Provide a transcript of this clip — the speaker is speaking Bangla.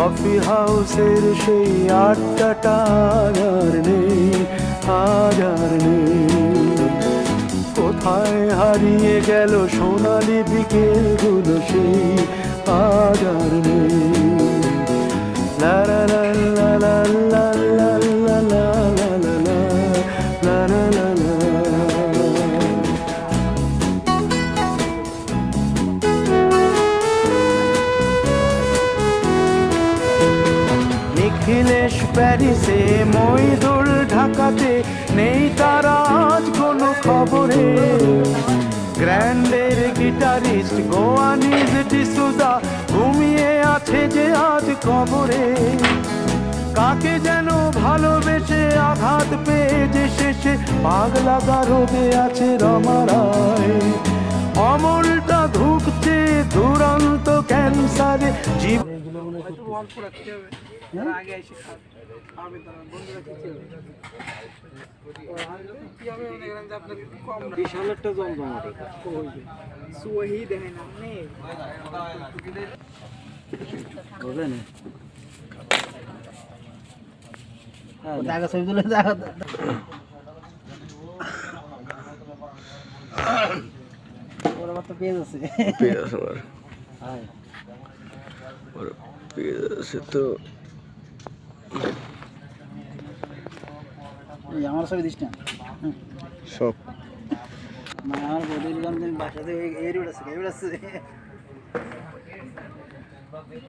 কফি হাউসের সেই আড্ডাটা আর নেই, আজ আর নেই। কোথায় হারিয়ে গেল সোনালি বিকেলগুলো সেই আজ আর নেই। লা লা লা লা লা লা লা লা লা লা লা লা লা লা। নিখিলেশ প্যারিসে, মইদুল ঢাকাতে, নেই তারা আজ কোনো খবরে। গ্র্যান্ডের গিটারিস্ট গোয়ানিজ ডিসুজা ঘুমিয়ে আছে যে আজ কবরে। কাকে যেন ভালোবেসে আঘাত পেয়ে যে শেষে পাগলা গারদে আছে রমা রায়। অমলটা ধুকছে দুরন্ত ক্যান্সারে জীব। বিশাল একটা জমজমাট বুঝলেন। জায়গা ছবি তুলে জায়গা ওর আবার তো পেজ আছে, পেজ আছে আমার, ওর পেজ আছে তো। আমার ছবি দিস না সব মানে আমার বডির বাসাতে এই রোড আছে